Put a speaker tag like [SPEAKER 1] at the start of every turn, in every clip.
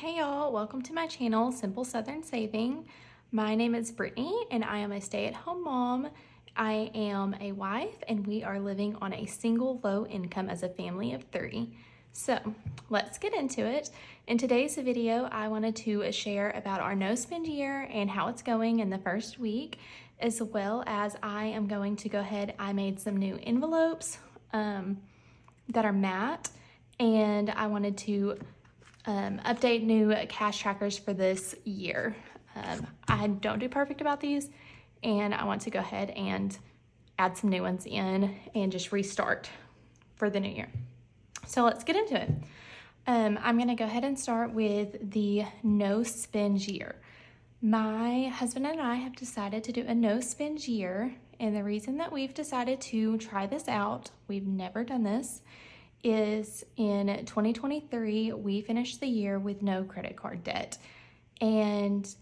[SPEAKER 1] Hey y'all, welcome to my channel, Simple Southern Saving. My name is Brittany and I am a stay-at-home mom. I am a wife and we are living on a single low income as a family of 3. So let's get into it. In today's video, I wanted to share about our no spend year and how it's going in the first week, as well as I am going to go ahead. I made some new envelopes that are matte, and I wanted to update new cash trackers for this year. I don't do perfect about these, and I want to go ahead and add some new ones in and just restart for the new year. So let's get into it. I'm gonna go ahead and start with the no spend year. My husband and I have decided to do a no spend year, and the reason that we've decided to try this out, we've never done this, is in 2023, we finished the year with no credit card debt. And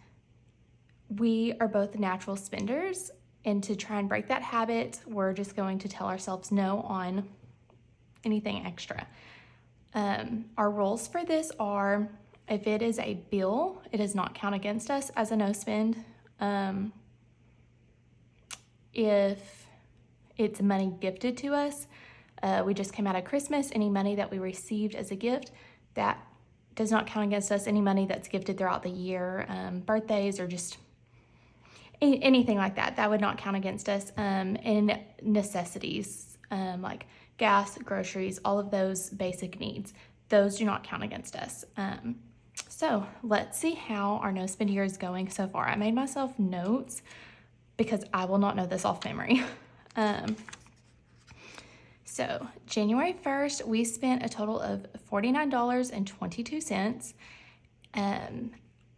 [SPEAKER 1] we are both natural spenders. And to try and break that habit, we're just going to tell ourselves no on anything extra. Our rules for this are, if it is a bill, it does not count against us as a no spend. If it's money gifted to us, we just came out of Christmas, any money that we received as a gift, that does not count against us. Any money that's gifted throughout the year, birthdays or just anything like that, that would not count against us. And necessities, like gas, groceries, all of those basic needs, those do not count against us. So let's see how our no spend year is going so far. I made myself notes because I will not know this off memory. So January 1st, we spent a total of $49.22.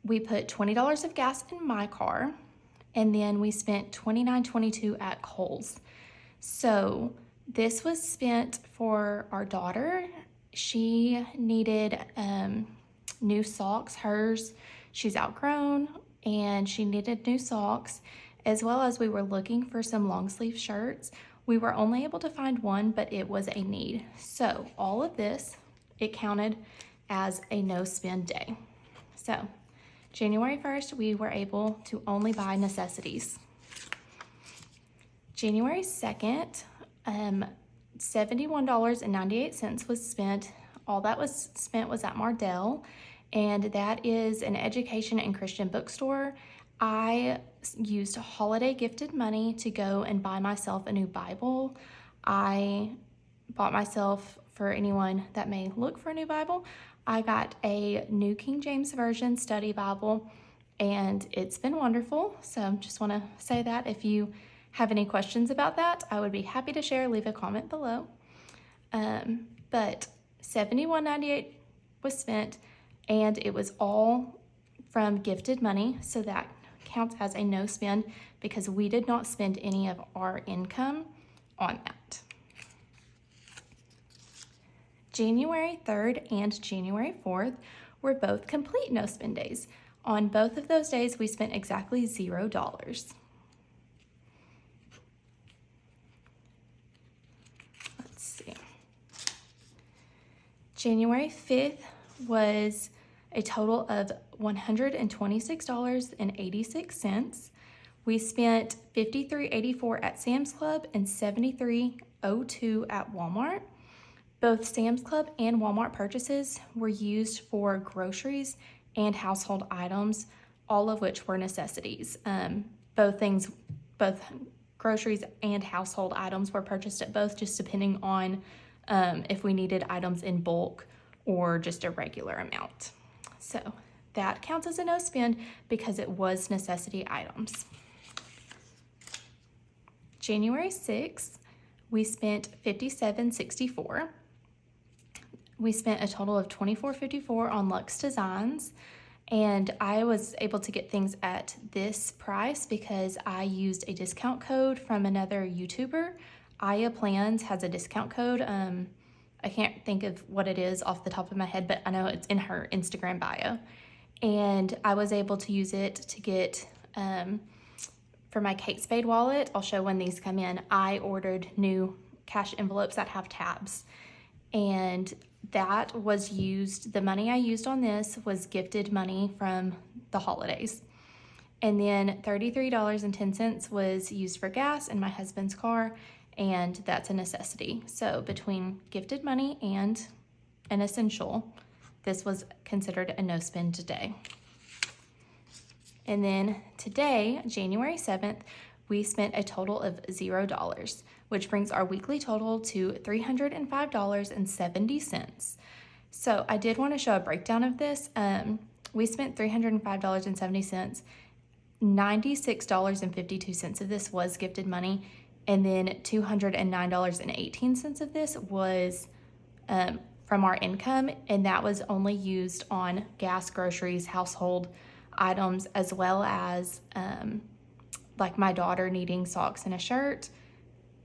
[SPEAKER 1] We put $20 of gas in my car, and then we spent $29.22 at Kohl's. So this was spent for our daughter. She needed new socks. She's outgrown, and she needed new socks, as well as we were looking for some long sleeve shirts. We were only able to find one, but it was a need. So all of this, it counted as a no spend day. So January 1st, we were able to only buy necessities. January 2nd, $71.98 was spent. All that was spent was at Mardell, and that is an education and Christian bookstore. I used holiday gifted money to go and buy myself a new Bible. I bought myself, for anyone that may look for a new Bible, I got a New King James Version study Bible, and it's been wonderful. So just want to say that if you have any questions about that, I would be happy to share. Leave a comment below. But $71.98 was spent, and it was all from gifted money, so that counts as a no spend because we did not spend any of our income on that. January 3rd and January 4th were both complete no spend days. On both of those days, we spent exactly $0. Let's see. January 5th was a total of $126.86. We spent $53.84 at Sam's Club and $73.02 at Walmart. Both Sam's Club and Walmart purchases were used for groceries and household items, all of which were necessities. Both groceries and household items were purchased at both, just depending on if we needed items in bulk or just a regular amount. So that counts as a no spend because it was necessity items. January 6th, we spent $57.64. We spent a total of $24.54 on Luxe Designs, and I was able to get things at this price because I used a discount code from another YouTuber. Aya Plans has a discount code. I can't think of what it is off the top of my head, but I know it's in her Instagram bio. And I was able to use it to get, for my Kate Spade wallet, I'll show when these come in, I ordered new cash envelopes that have tabs. And that was used, the money I used on this was gifted money from the holidays. And then $33.10 was used for gas in my husband's car, and that's a necessity. So between gifted money and an essential, this was considered a no-spend day. And then today, January 7th, we spent a total of $0, which brings our weekly total to $305.70. So I did want to show a breakdown of this. We spent $305.70. $96.52 of this was gifted money, and then $209.18 of this was from our income, and that was only used on gas, groceries, household items, as well as like my daughter needing socks and a shirt.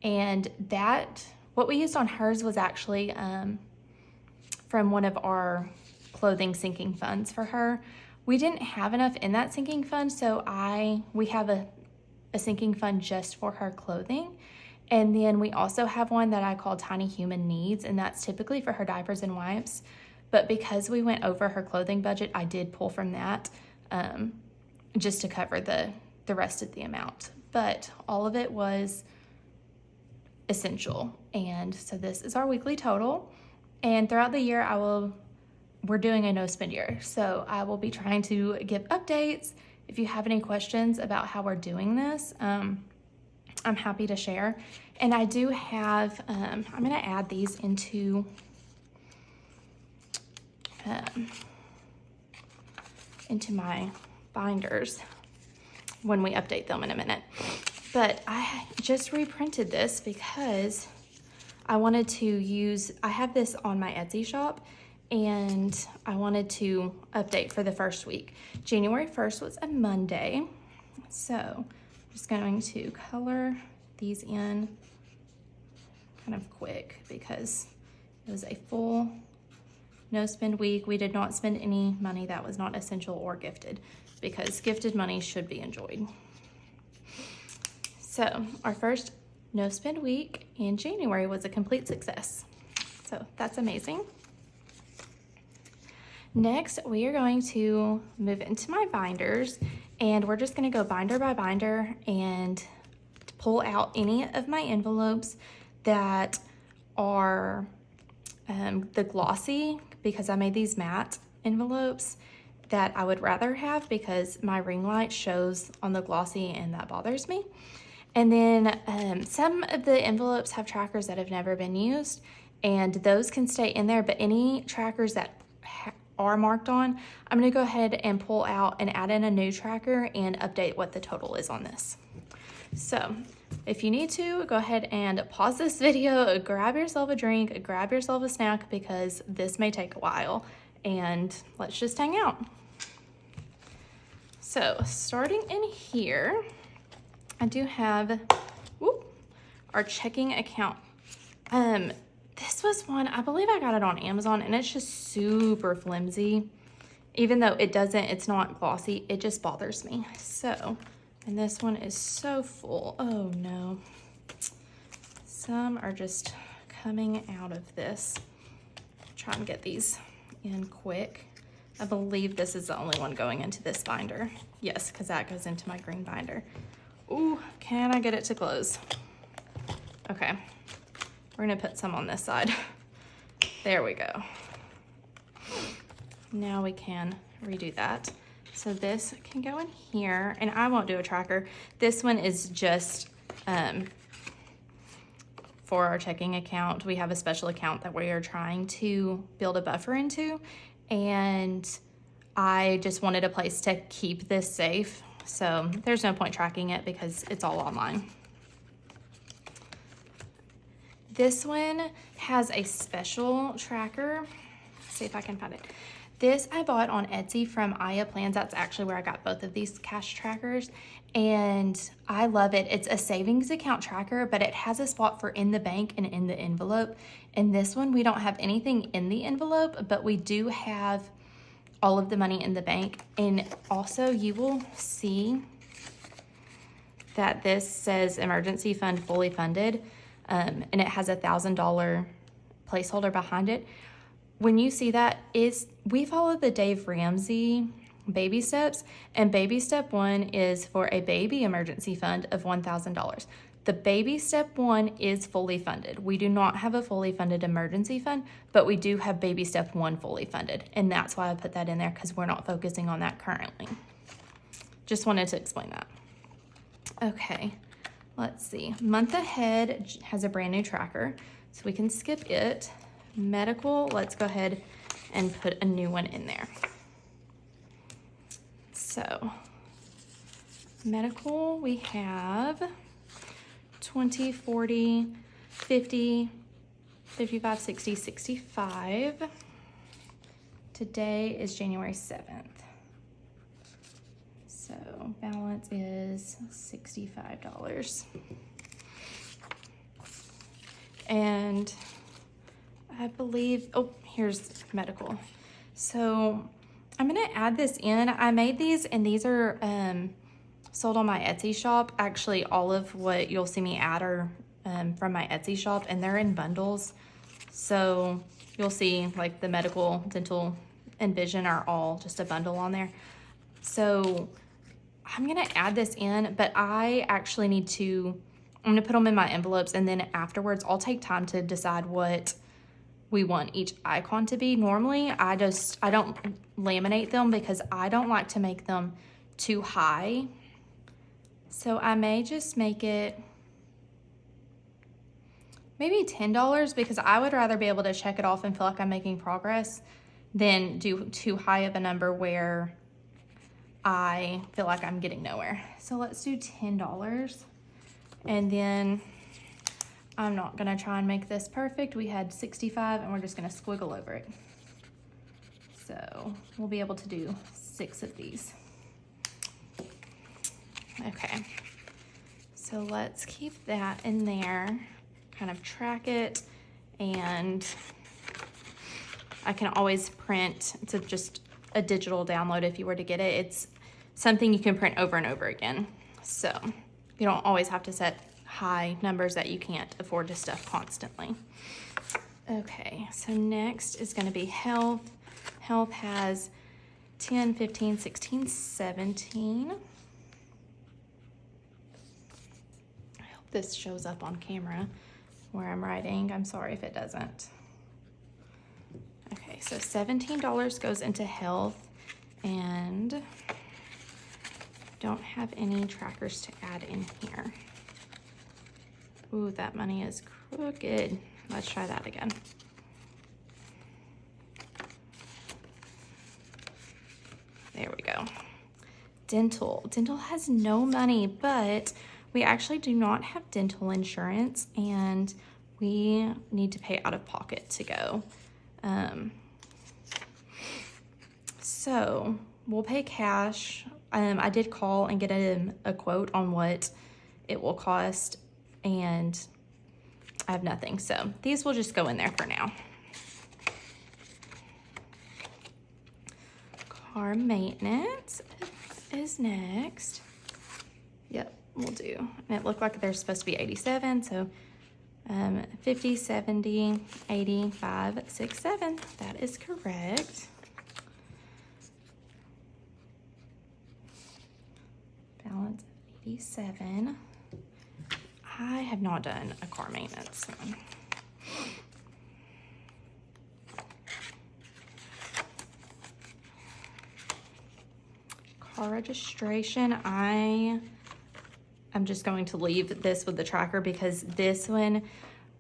[SPEAKER 1] And that, what we used on hers was actually from one of our clothing sinking funds for her. We didn't have enough in that sinking fund, so we have a sinking fund just for her clothing. And then we also have one that I call Tiny Human Needs, and that's typically for her diapers and wipes. But because we went over her clothing budget, I did pull from that just to cover the rest of the amount. But all of it was essential. And so this is our weekly total. And throughout the year, we're doing a no spend year. So I will be trying to give updates. If you have any questions about how we're doing this, I'm happy to share. And I do have, I'm going to add these into my binders when we update them in a minute. But I just reprinted this because I wanted to I have this on my Etsy shop, and I wanted to update for the first week. January 1st was a Monday, so I'm just going to color these in kind of quick because it was a full no spend week. We did not spend any money that was not essential or gifted, because gifted money should be enjoyed. So our first no spend week in January was a complete success. So that's amazing. Next, we are going to move into my binders, and we're just going to go binder by binder and pull out any of my envelopes that are the glossy, because I made these matte envelopes that I would rather have because my ring light shows on the glossy and that bothers me. And then some of the envelopes have trackers that have never been used, and those can stay in there, but any trackers that are marked on, I'm going to go ahead and pull out and add in a new tracker and update what the total is on this. So if you need to, go ahead and pause this video, grab yourself a drink, grab yourself a snack, because this may take a while, and let's just hang out. So starting in here, I do have our checking account. This was one, I believe I got it on Amazon, and it's just super flimsy. Even though it's not glossy, it just bothers me. So, and this one is so full. Oh no. Some are just coming out of this. Try and get these in quick. I believe this is the only one going into this binder. Yes, because that goes into my green binder. Ooh, can I get it to close? Okay. We're gonna put some on this side. There we go. Now we can redo that. So this can go in here, and I won't do a tracker. This one is just for our checking account. We have a special account that we are trying to build a buffer into, and I just wanted a place to keep this safe. So there's no point tracking it because it's all online. This one has a special tracker. Let's see if I can find it. This I bought on Etsy from Aya Plans. That's actually where I got both of these cash trackers, and I love it. It's a savings account tracker, but it has a spot for in the bank and in the envelope. And this one, we don't have anything in the envelope, but we do have all of the money in the bank. And also you will see that this says emergency fund fully funded. And it has $1,000 placeholder behind it. when you see that, we follow the Dave Ramsey baby steps, and baby step 1 is for a baby emergency fund of $1,000. The baby step 1 is fully funded. We do not have a fully funded emergency fund, but we do have baby step 1 fully funded, and that's why I put that in there, because we're not focusing on that currently. Just wanted to explain that. Okay, let's see. Month Ahead has a brand new tracker, so we can skip it. Medical, let's go ahead and put a new one in there. So, medical, we have 20, 40, 50, 55, 60, 65. Today is January 7th. So, balance is $65. And I believe, oh, here's medical. So I'm gonna add this in. I made these, and these are sold on my Etsy shop. Actually, all of what you'll see me add are from my Etsy shop, and they're in bundles. So you'll see like the medical, dental, and vision are all just a bundle on there. So I'm gonna add this in, but I actually need to, I'm gonna put them in my envelopes, and then afterwards I'll take time to decide what we want each icon to be. Normally, I don't laminate them because I don't like to make them too high. So I may just make it maybe $10, because I would rather be able to check it off and feel like I'm making progress than do too high of a number where I feel like I'm getting nowhere. So let's do $10. And then I'm not gonna try and make this perfect. We had 65, and we're just gonna squiggle over it. So we'll be able to do 6 of these. Okay, so let's keep that in there, kind of track it, and I can always print. It's just a digital download if you were to get it. It's something you can print over and over again. So you don't always have to set high numbers that you can't afford to stuff constantly. Okay, so next is going to be health. Health has 10, 15, 16, 17. I hope this shows up on camera where I'm writing. I'm sorry if it doesn't. Okay, so $17 goes into health, and don't have any trackers to add in here. Ooh, that money is crooked. Let's try that again. There we go. Dental. Dental has no money, but we actually do not have dental insurance, and we need to pay out of pocket to go. So we'll pay cash. I did call and get a quote on what it will cost, and I have nothing. So these will just go in there for now. Car maintenance is next. Yep, we'll do. And it looked like they're supposed to be 87, so 50, 70, 85, 67. That is correct. Balance 87. I have not done a car maintenance one. Car registration, I'm just going to leave this with the tracker, because this one,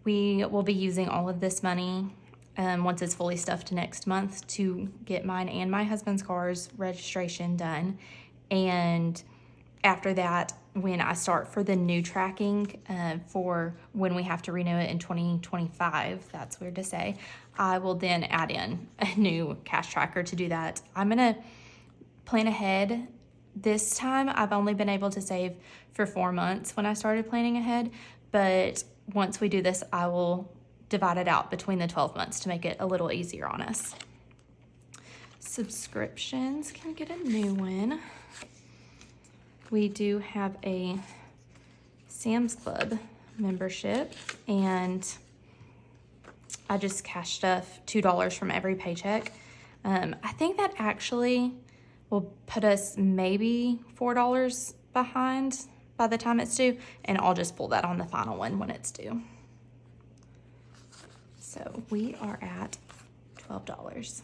[SPEAKER 1] we will be using all of this money once it's fully stuffed next month to get mine and my husband's car's registration done. And after that, when I start for the new tracking for when we have to renew it in 2025, that's weird to say, I will then add in a new cash tracker to do that. I'm gonna plan ahead. This time I've only been able to save for 4 months when I started planning ahead, but once we do this, I will divide it out between the 12 months to make it a little easier on us. Subscriptions can get a new one. We do have a Sam's Club membership, and I just cash stuff $2 from every paycheck. I think that actually will put us maybe $4 behind by the time it's due, and I'll just pull that on the final one when it's due. So we are at $12.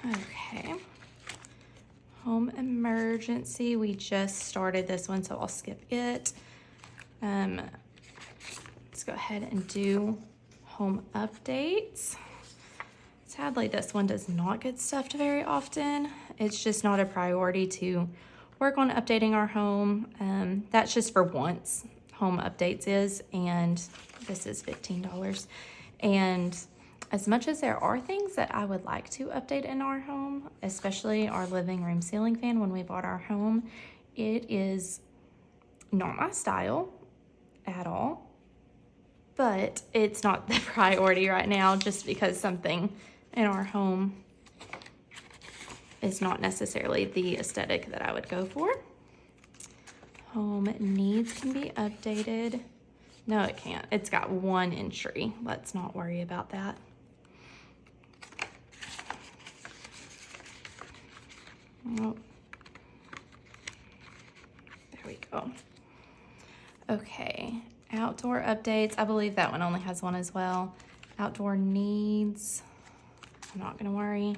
[SPEAKER 1] Okay. Home emergency, we just started this one, so I'll skip it. Let's go ahead and do home updates. Sadly, this one does not get stuffed very often. It's just not a priority to work on updating our home. That's just for once, home updates is, and this is $15. And as much as there are things that I would like to update in our home, especially our living room ceiling fan when we bought our home, it is not my style at all, but it's not the priority right now just because something in our home is not necessarily the aesthetic that I would go for. Home needs can be updated. No, it can't. It's got one entry. Let's not worry about that. Oh, there we go. Okay, outdoor updates. I believe that one only has one as well. Outdoor needs. I'm not gonna worry.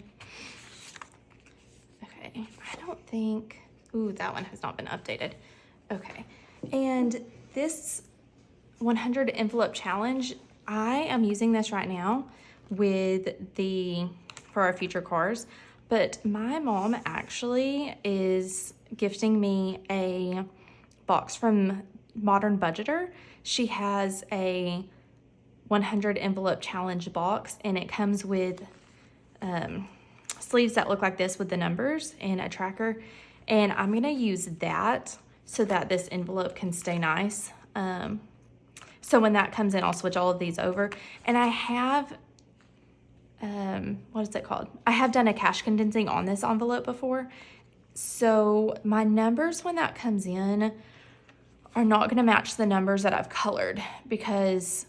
[SPEAKER 1] Okay, I don't think, ooh, that one has not been updated. Okay, and this 100 envelope challenge, I am using this right now for our future cars, but my mom actually is gifting me a box from Modern Budgeter. She has a 100 envelope challenge box, and it comes with sleeves that look like this with the numbers and a tracker, and I'm gonna use that so that this envelope can stay nice. So when that comes in, I'll switch all of these over. And I have, what is it called? I have done a cash condensing on this envelope before. So my numbers when that comes in are not gonna match the numbers that I've colored because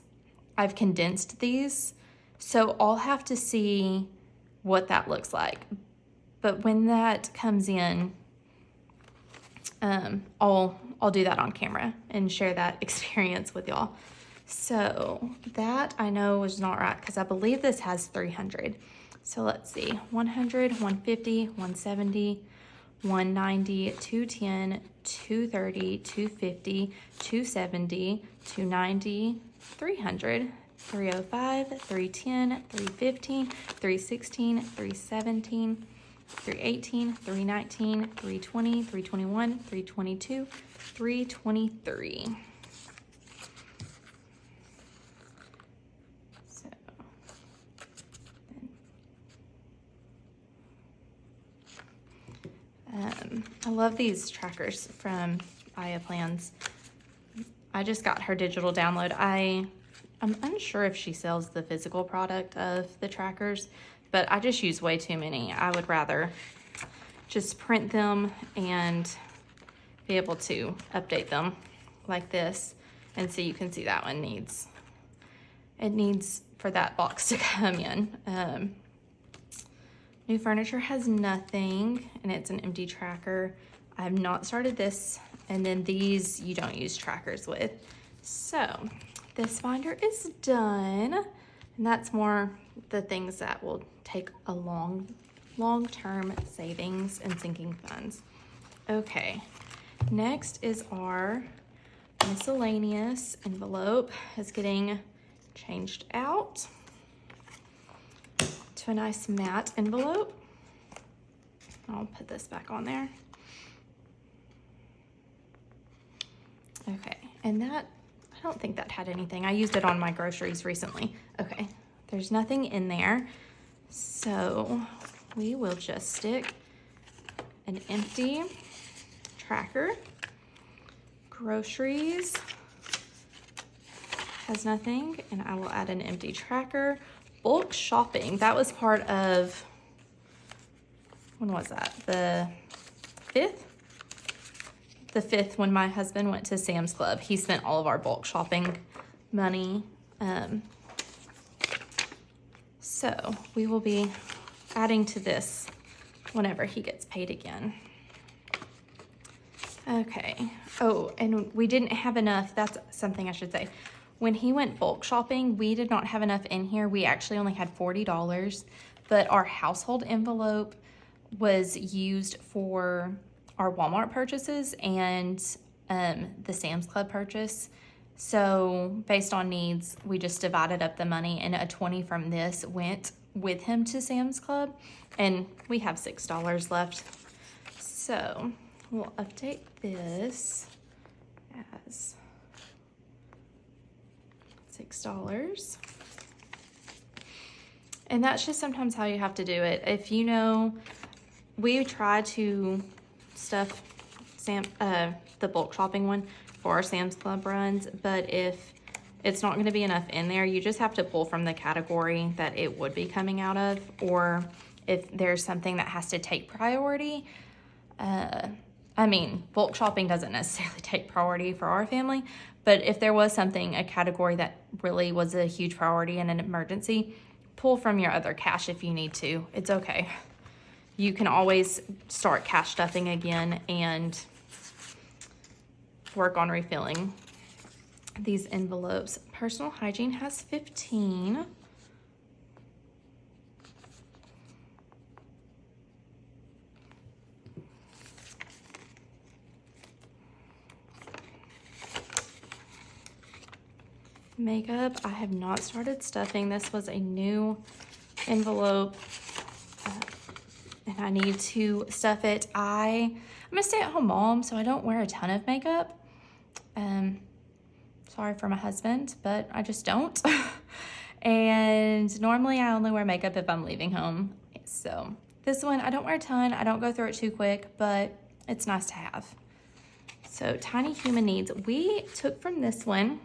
[SPEAKER 1] I've condensed these. So I'll have to see what that looks like. But when that comes in, I'll do that on camera and share that experience with y'all. So that I know was not right because I believe this has 300. So let's see, 100, 150, 170, 190, 210, 230, 250, 270, 290, 300, 305, 310, 315, 316, 317, 318, 319, 320, 321, 322, 323. So, I love these trackers from Aya Plans. I just got her digital download. I'm unsure if she sells the physical product of the trackers, but I just use way too many. I would rather just print them and be able to update them like this. And so you can see that one needs for that box to come in. New furniture has nothing, and it's an empty tracker. I have not started this, and then these you don't use trackers with. So this binder is done, and that's more the things that will take a long-term savings and sinking funds. Okay, next is our miscellaneous envelope is getting changed out to a nice matte envelope. I'll put this back on there. Okay, and that, I don't think that had anything. I used it on my groceries recently. Okay, there's nothing in there. So we will just stick an empty tracker. Groceries has nothing, and I will add an empty tracker. Bulk shopping, that was part of, when was that? The 5th? the 5th when my husband went to Sam's Club. He spent all of our bulk shopping money. So we will be adding to this whenever he gets paid again. Okay. Oh, and we didn't have enough. That's something I should say. When he went bulk shopping, we did not have enough in here. We actually only had $40, but our household envelope was used for our Walmart purchases and the Sam's Club purchase. So based on needs, we just divided up the money, and a 20 from this went with him to Sam's Club, and we have $6 left. So we'll update this as $6. And that's just sometimes how you have to do it. If you know, we try to stuff the bulk shopping one for our Sam's Club runs, but if it's not going to be enough in there, you just have to pull from the category that it would be coming out of, or if there's something that has to take priority. I mean, bulk shopping doesn't necessarily take priority for our family, but if there was something, a category that really was a huge priority and an emergency, pull from your other cash if you need to. It's okay. You can always start cash stuffing again and work on refilling these envelopes. Personal hygiene has 15. Makeup, I have not started stuffing. This was a new envelope, and I need to stuff it. I'm a stay-at-home mom, so I don't wear a ton of makeup. Sorry for my husband, but I just don't. And normally I only wear makeup if I'm leaving home. So this one, I don't wear a ton. I don't go through it too quick, but it's nice to have. So tiny human needs. We took from this one.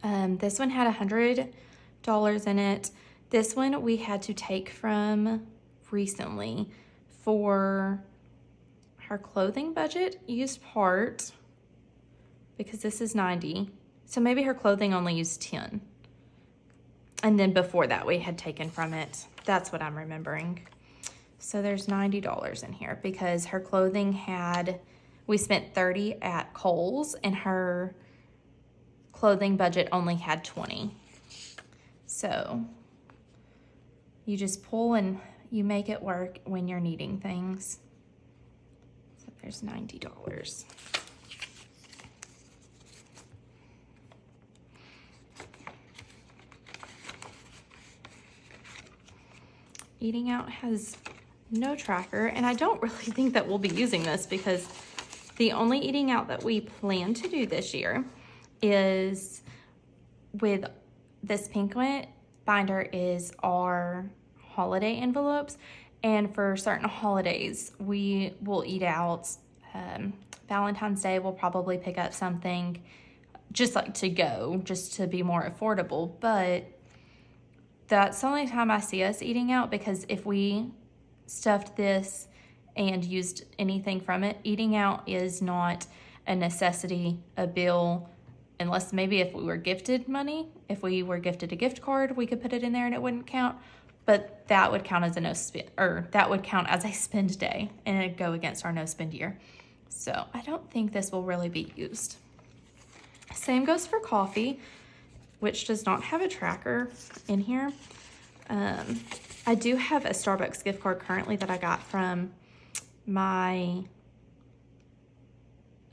[SPEAKER 1] This one had $100 in it. This one we had to take from recently for her clothing budget, used part, because this is 90. So maybe her clothing only used 10. And then before that we had taken from it. That's what I'm remembering. So there's $90 in here because her clothing we spent 30 at Kohl's, and her clothing budget only had 20. So you just pull and you make it work when you're needing things. So there's $90. Eating out has no tracker, and I don't really think that we'll be using this because the only eating out that we plan to do this year is with this pink one binder is our holiday envelopes, and for certain holidays we will eat out. Valentine's Day we'll probably pick up something just like to go, just to be more affordable, but that's the only time I see us eating out, because if we stuffed this and used anything from it, eating out is not a necessity, a bill, unless maybe if we were gifted money. If we were gifted a gift card, we could put it in there and it wouldn't count, but that would count as a no spend, or that would count as a spend day, and it'd go against our no spend year. So I don't think this will really be used. Same goes for coffee, which does not have a tracker in here. I do have a Starbucks gift card currently that I got from my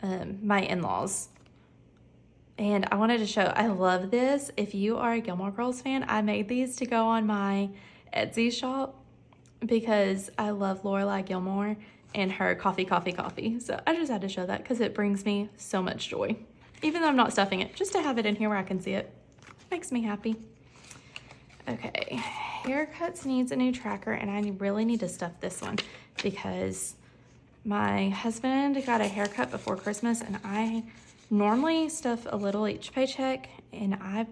[SPEAKER 1] in-laws. And I wanted to show, I love this. If you are a Gilmore Girls fan, I made these to go on my Etsy shop because I love Lorelai Gilmore and her coffee. So I just had to show that because it brings me so much joy. Even though I'm not stuffing it, just to have it in here where I can see it makes me happy. Okay, haircuts needs a new tracker, and I really need to stuff this one because my husband got a haircut before Christmas, and I normally stuff a little each paycheck, and I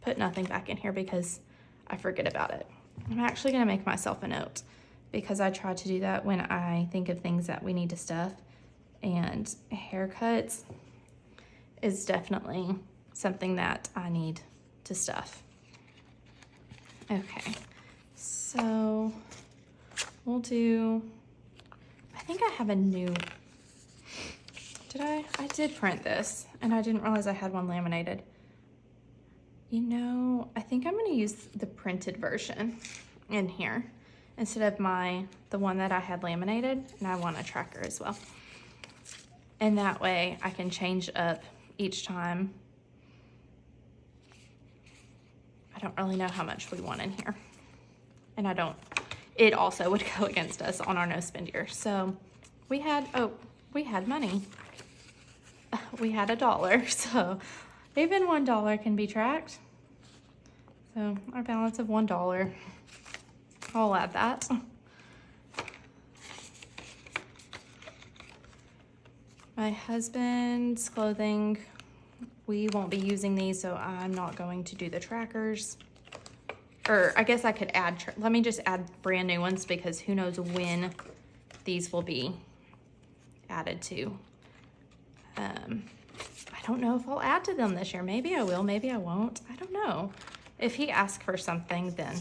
[SPEAKER 1] put nothing back in here because I forget about it. I'm actually gonna make myself a note because I try to do that when I think of things that we need to stuff. and haircuts is definitely something that I need to stuff. Okay, so we'll do, I think I have a new, I did print this and I didn't realize I had one laminated. You know, I think I'm gonna use the printed version in here instead of the one that I had laminated, and I want a tracker as well. And that way I can change up each time. I don't really know how much we want in here. And it also would go against us on our no spend year. So we had money. We had $1, so even $1 can be tracked. So our balance of $1, I'll add that. My husband's clothing, we won't be using these, so I'm not going to do the trackers. Or I guess I could let me just add brand new ones, because who knows when these will be added to. I don't know if I'll add to them this year. Maybe I will, maybe I won't. I don't know. If he asks for something then,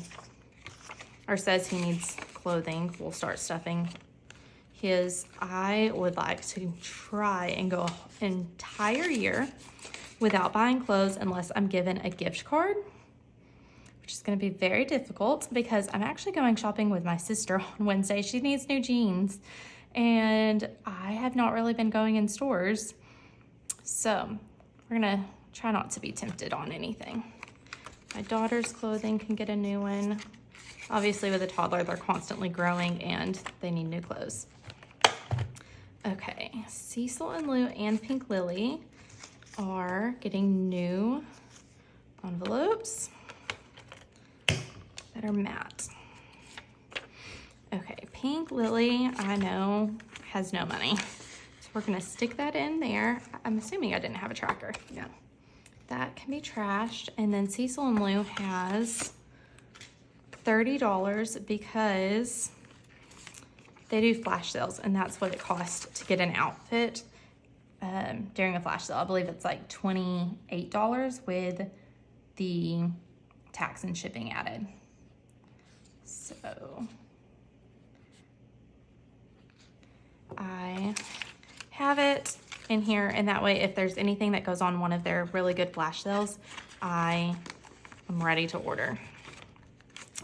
[SPEAKER 1] or says he needs clothing, we'll start stuffing his. I would like to try and go an entire year without buying clothes unless I'm given a gift card, which is going to be very difficult because I'm actually going shopping with my sister on Wednesday. She needs new jeans, and I have not really been going in stores. So we're going to try not to be tempted on anything. My daughter's clothing can get a new one. Obviously with a toddler, they're constantly growing and they need new clothes. Okay, Cecil and Lou and Pink Lily are getting new envelopes that are matte. Okay, Pink Lily, I know, has no money. So we're gonna stick that in there. I'm assuming I didn't have a tracker. Yeah. That can be trashed. And then Cecil and Lou has $30 because they do flash sales, and that's what it costs to get an outfit during a flash sale. I believe it's like $28 with the tax and shipping added. So I have it in here, and that way if there's anything that goes on one of their really good flash sales, I am ready to order.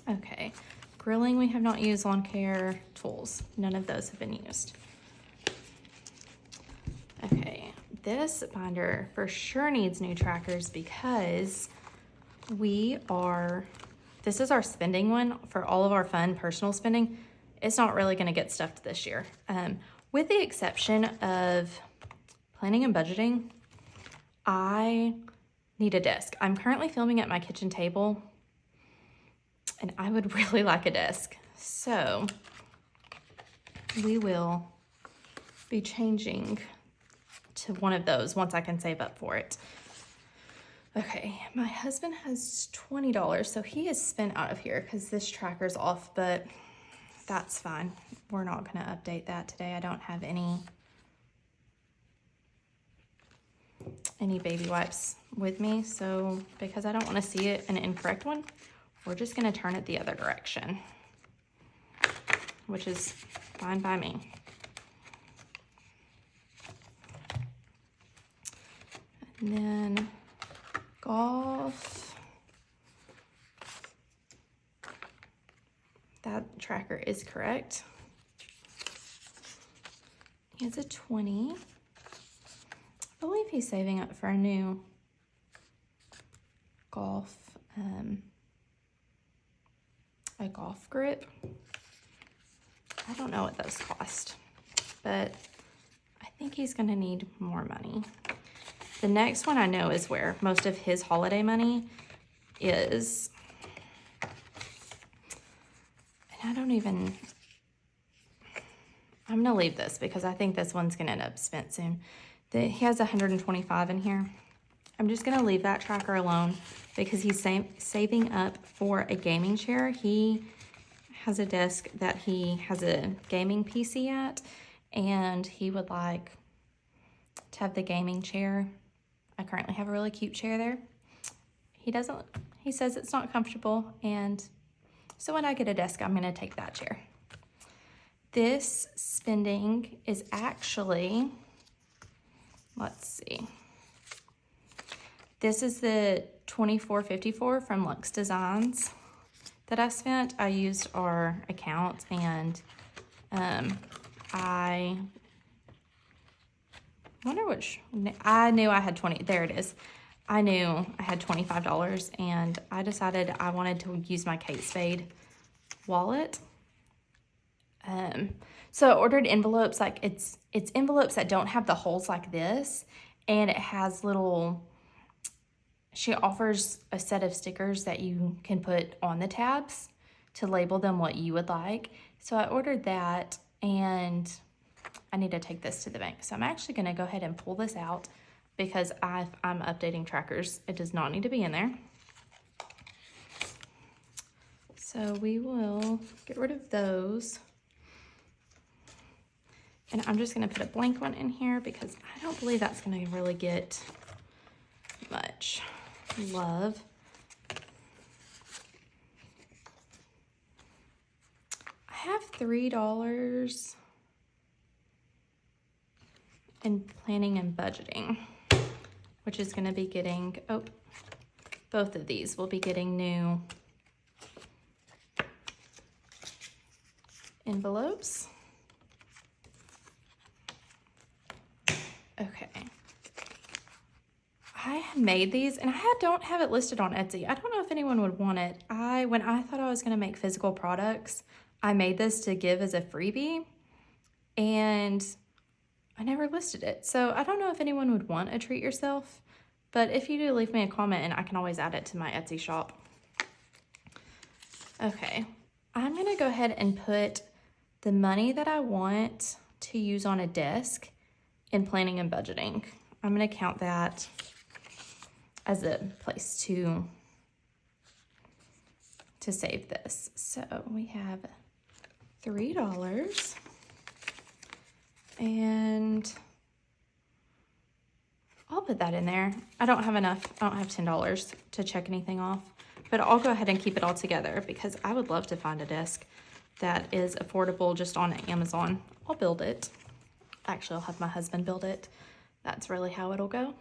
[SPEAKER 1] Okay, grilling we have not used. Lawn care tools, none of those have been used. Okay, this binder for sure needs new trackers because this is our spending one for all of our fun personal spending. It's not really gonna get stuffed this year. With the exception of planning and budgeting, I need a desk. I'm currently filming at my kitchen table, and I would really like a desk. So we will be changing to one of those once I can save up for it. Okay, my husband has $20, so he is spent out of here because this tracker's off, but that's fine. We're not gonna update that today. I don't have any baby wipes with me, so because I don't want to see it an incorrect one, we're just going to turn it the other direction, which is fine by me. And then golf, that tracker is correct. He has a 20. I believe he's saving up for a new golf, a golf grip. I don't know what those cost, but I think he's gonna need more money. The next one I know is where most of his holiday money is. And I'm gonna leave this because I think this one's gonna end up spent soon. He has 125 in here. I'm just gonna leave that tracker alone because he's saving up for a gaming chair. He has a desk that he has a gaming PC at, and he would like to have the gaming chair. I currently have a really cute chair there. He says it's not comfortable, and so when I get a desk, I'm gonna take that chair. This spending is actually, let's see. This is the $24.54 from Luxe Designs that I spent. I used our account, and I wonder which, I knew I had 20, there it is. I knew I had $25, and I decided I wanted to use my Kate Spade wallet. So I ordered envelopes, like it's envelopes that don't have the holes like this, and it has little, she offers a set of stickers that you can put on the tabs to label them what you would like. So I ordered that, and I need to take this to the bank. So I'm actually gonna go ahead and pull this out because I'm updating trackers. It does not need to be in there. So we will get rid of those. And I'm just gonna put a blank one in here because I don't believe that's gonna really get much love. I have $3 in planning and budgeting, which is gonna be getting, oh, both of these will be getting new envelopes. Okay. I made these, and I don't have it listed on Etsy. I don't know if anyone would want it. When I thought I was gonna make physical products, I made this to give as a freebie, and I never listed it. So I don't know if anyone would want a treat yourself, but if you do, leave me a comment and I can always add it to my Etsy shop. Okay, I'm gonna go ahead and put the money that I want to use on a desk in planning and budgeting. I'm gonna count that as a place to save this. So we have $3, and I'll put that in there. I don't have enough, I don't have $10 to check anything off, but I'll go ahead and keep it all together because I would love to find a desk that is affordable just on Amazon. I'll build it. Actually, I'll have my husband build it. That's really how it'll go.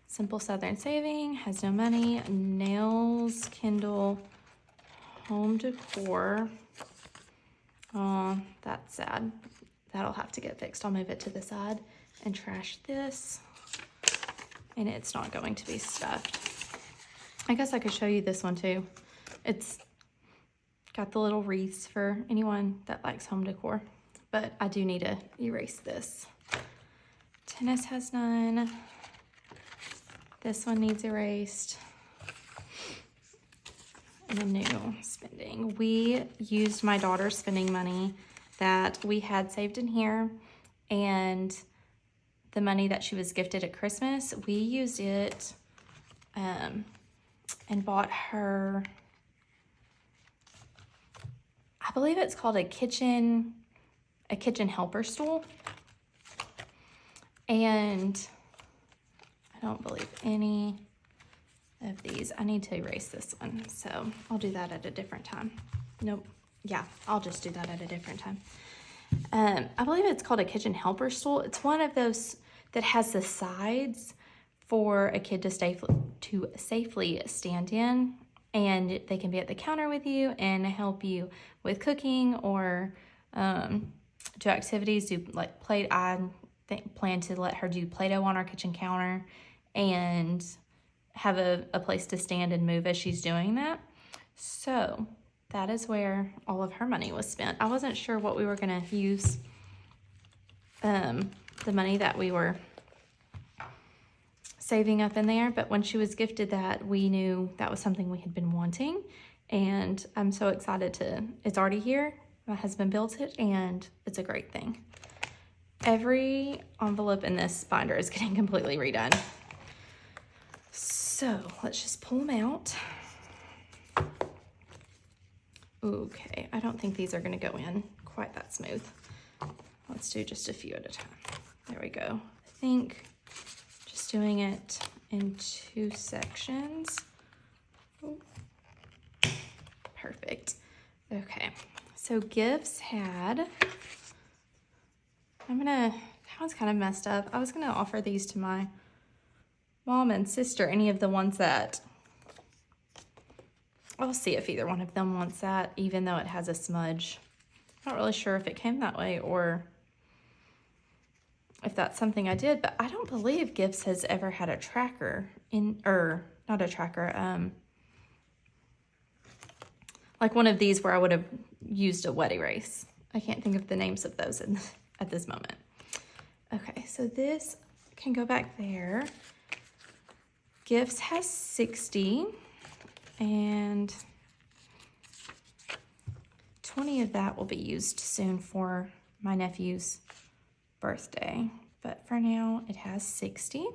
[SPEAKER 1] Simple Southern Saving, has no money. Nails, Kindle, home decor. Oh, that's sad. That'll have to get fixed. I'll move it to the side and trash this. And it's not going to be stuffed. I guess I could show you this one too. It's got the little wreaths for anyone that likes home decor. But I do need to erase this. Tennis has none. This one needs erased. And a new spending. We used my daughter's spending money that we had saved in here, and the money that she was gifted at Christmas, we used it and bought her, I believe it's called a kitchen helper stool. And I don't believe any of these. I need to erase this one, so I'll do that at a different time. Nope. Yeah, I'll just do that at a different time. I believe it's called a kitchen helper stool. It's one of those that has the sides for a kid to safely stand in, and they can be at the counter with you and help you with cooking or do activities, do like play. I plan to let her do Play-Doh on our kitchen counter and have a place to stand and move as she's doing that. So that is where all of her money was spent. I wasn't sure what we were gonna use the money that we were saving up in there, but when she was gifted that, we knew that was something we had been wanting, and I'm so excited it's already here. My husband built it, and it's a great thing. Every envelope in this binder is getting completely redone. So let's just pull them out. Okay, I don't think these are gonna go in quite that smooth. Let's do just a few at a time. There we go. I think doing it in 2 sections. Ooh. Perfect. Okay, so gifts had, that one's kind of messed up. I was gonna offer these to my mom and sister, any of the ones that, I'll see if either one of them wants that, even though it has a smudge. Not really sure if it came that way or if that's something I did, but I don't believe Gifts has ever had a tracker or not a tracker, like one of these where I would have used a wet erase. I can't think of the names of those at this moment. Okay, so this can go back there. Gifts has 60 and 20 of that will be used soon for my nephew's birthday, but for now it has 60.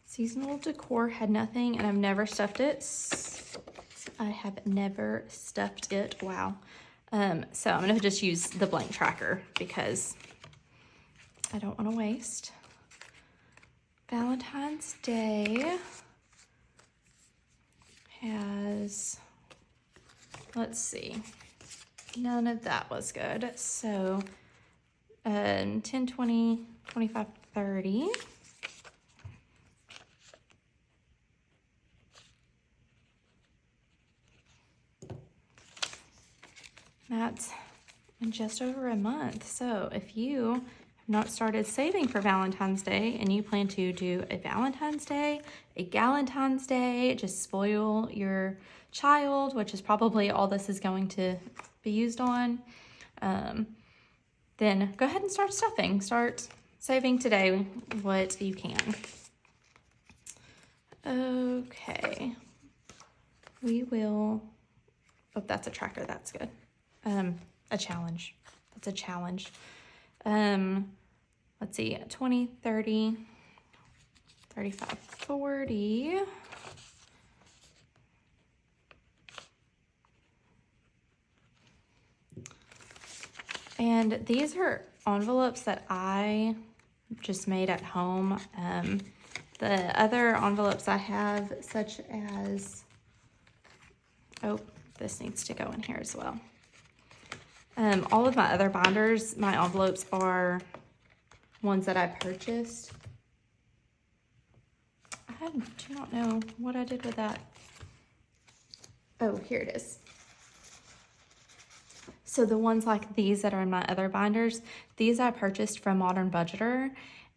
[SPEAKER 1] Seasonal decor had nothing, and I've never stuffed it. I have never stuffed it. Wow. So I'm gonna just use the blank tracker because I don't want to waste. Valentine's Day has, let's see, none of that was good. So 10, 20, 25, 30. That's in just over a month. So if you have not started saving for Valentine's Day and you plan to do a Valentine's Day, a Galentine's Day, just spoil your child, which is probably all this is going to be used on, then go ahead and start stuffing. Start saving today what you can. Okay. We will, oh, that's a tracker, that's good. A challenge. That's a challenge. Let's see, 20, 30, 35, 40. And these are envelopes that I just made at home. The other envelopes I have, such as, oh, this needs to go in here as well. All of my other binders, my envelopes are ones that I purchased. I do not know what I did with that. Oh, here it is. So the ones like these that are in my other binders, these I purchased from Modern Budgeter,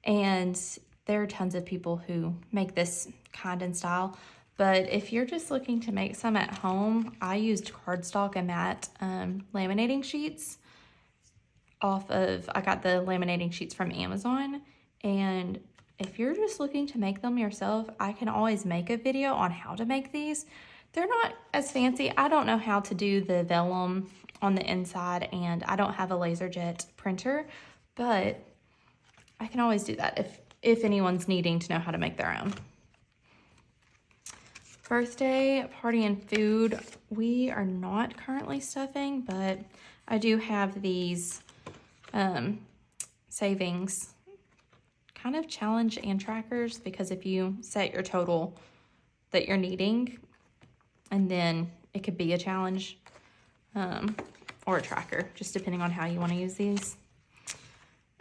[SPEAKER 1] and there are tons of people who make this kind and style. But if you're just looking to make some at home, I used cardstock and matte laminating sheets I got the laminating sheets from Amazon. And if you're just looking to make them yourself, I can always make a video on how to make these. They're not as fancy. I don't know how to do the vellum on the inside, and I don't have a LaserJet printer, but I can always do that if anyone's needing to know how to make their own. Birthday, party, and food. We are not currently stuffing, but I do have these savings kind of challenge and trackers, because if you set your total that you're needing, and then it could be a challenge or a tracker, just depending on how you want to use these.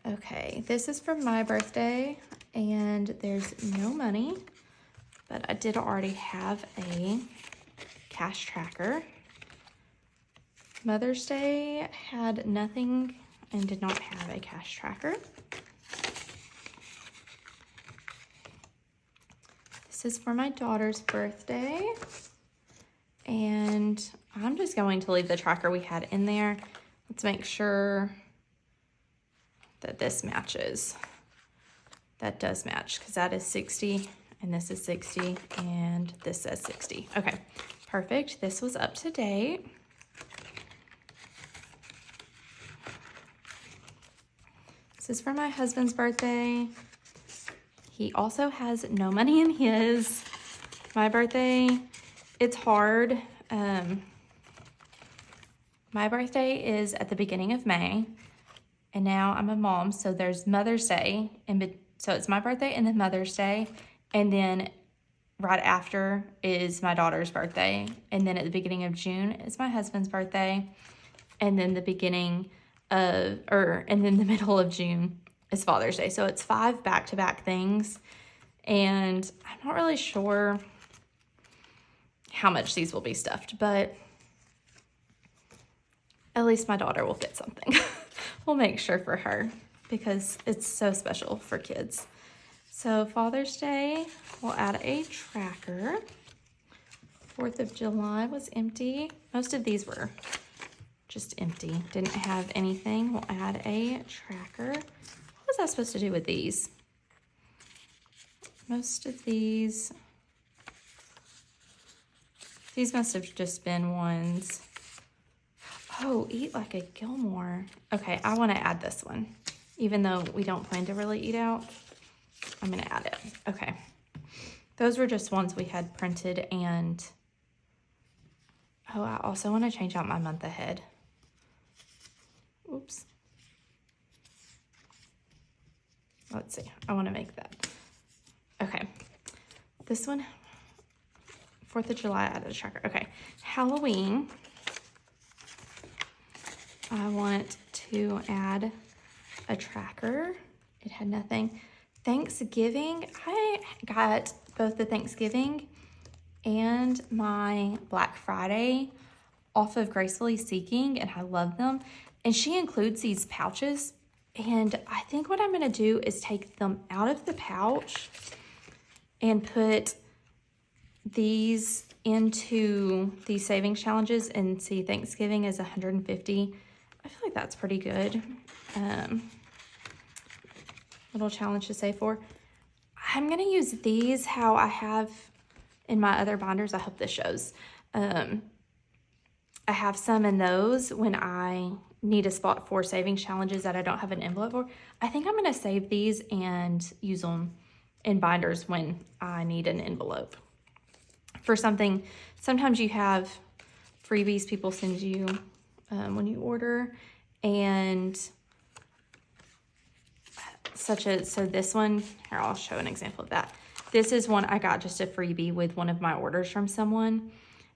[SPEAKER 1] Okay, this is for my birthday, and there's no money, but I did already have a cash tracker. Mother's Day had nothing and did not have a cash tracker. This is for my daughter's birthday, and I'm just going to leave the tracker we had in there. Let's make sure that this matches. That does match, because that is 60 and this is 60 and this says 60. Okay, perfect. This was up to date. This is for my husband's birthday. He also has no money in his. My birthday, it's hard. My birthday is at the beginning of May, and now I'm a mom, so there's Mother's Day, and so it's my birthday and then Mother's Day, and then right after is my daughter's birthday, and then at the beginning of June is my husband's birthday, and then and then the middle of June is Father's Day. So it's 5 back-to-back things, and I'm not really sure how much these will be stuffed, but at least my daughter will get something. We'll make sure for her because it's so special for kids. So Father's Day, we'll add a tracker. 4th of July was empty. Most of these were just empty. Didn't have anything. We'll add a tracker. What was I supposed to do with these? Most of these must have just been ones. Oh, eat like a Gilmore. Okay, I want to add this one. Even though we don't plan to really eat out, I'm going to add it. Okay. Those were just ones we had printed, and oh, I also want to change out my month ahead. Oops. Let's see. I want to make that. Okay. This one, 4th of July, I added a tracker. Okay. Halloween, I want to add a tracker. It had nothing. Thanksgiving, I got both the Thanksgiving and my Black Friday off of Gracefully Seeking, and I love them. And she includes these pouches, and I think what I'm going to do is take them out of the pouch and put these into these savings challenges, and see, Thanksgiving is 150. I feel like that's pretty good. Little challenge to save for. I'm going to use these how I have in my other binders. I hope this shows. I have some in those when I need a spot for savings challenges that I don't have an envelope for. I think I'm going to save these and use them in binders when I need an envelope for something. Sometimes you have freebies people send you when you order, and so this one here, I'll show an example of that. This is one I got just a freebie with one of my orders from someone,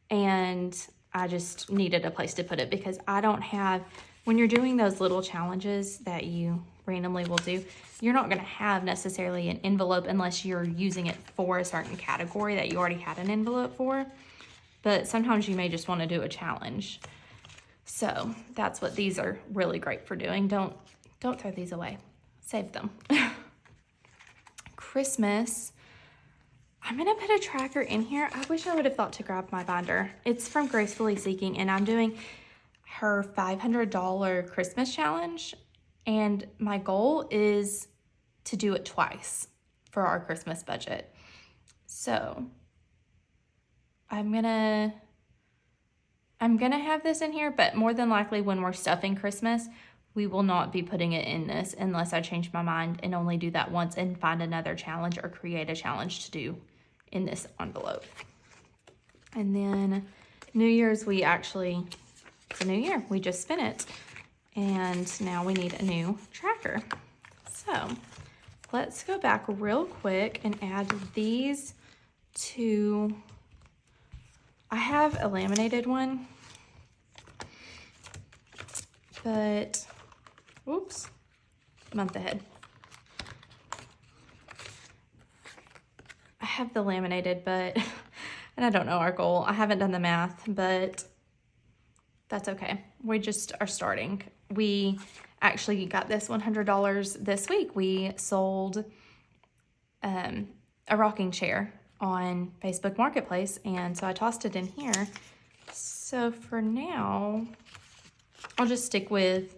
[SPEAKER 1] and I just needed a place to put it because I don't have, when you're doing those little challenges that you randomly will do, you're not going to have necessarily an envelope unless you're using it for a certain category that you already had an envelope for. But sometimes you may just want to do a challenge. So that's what these are really great for doing. Don't throw these away. Save them. Christmas, I'm going to put a tracker in here. I wish I would have thought to grab my binder. It's from Gracefully Seeking, and I'm doing her $500 Christmas challenge, and my goal is to do it twice for our Christmas budget. So I'm gonna have this in here, but more than likely when we're stuffing Christmas, we will not be putting it in this unless I change my mind and only do that once and find another challenge or create a challenge to do in this envelope. And then New Year's, it's a new year. We just spent it. And now we need a new tracker. So let's go back real quick and add these to, I have a laminated one, but, oops, month ahead. I have the laminated, but, and I don't know our goal. I haven't done the math, but that's okay. We just are starting. We actually got this $100 this week. We sold a rocking chair on Facebook Marketplace, and so I tossed it in here. So for now, I'll just stick with,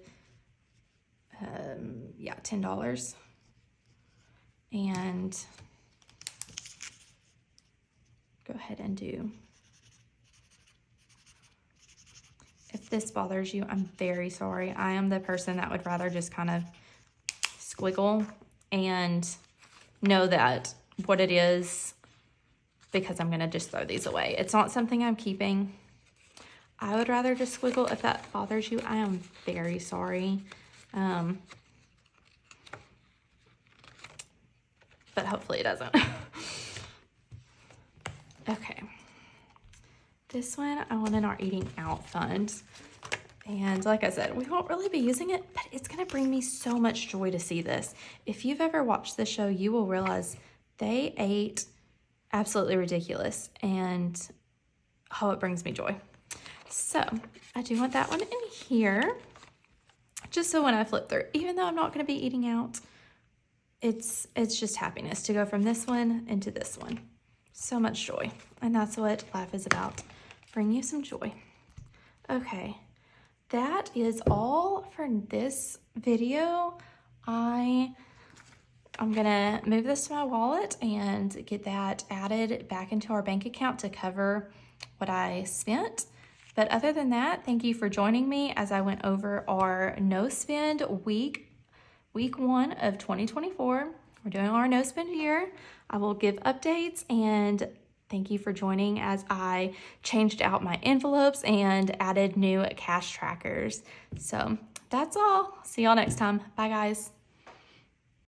[SPEAKER 1] $10. And go ahead and do. If this bothers you, I'm very sorry. I am the person that would rather just kind of squiggle and know that what it is, because I'm going to just throw these away. It's not something I'm keeping. I would rather just squiggle. If that bothers you, I am very sorry. But hopefully it doesn't. Okay. This one I want in our eating out fund. And like I said, we won't really be using it, but it's gonna bring me so much joy to see this. If you've ever watched this show, you will realize they ate absolutely ridiculous, and oh, it brings me joy. So I do want that one in here, just so when I flip through, even though I'm not gonna be eating out, it's just happiness to go from this one into this one. So much joy, and that's what life is about. Bring you some joy. Okay. That is all for this video. I'm gonna move this to my wallet and get that added back into our bank account to cover what I spent. But other than that, thank you for joining me as I went over our no spend week 1 of 2024. We're doing our no spend year. I will give updates, and thank you for joining as I changed out my envelopes and added new cash trackers. So that's all. See y'all next time. Bye, guys.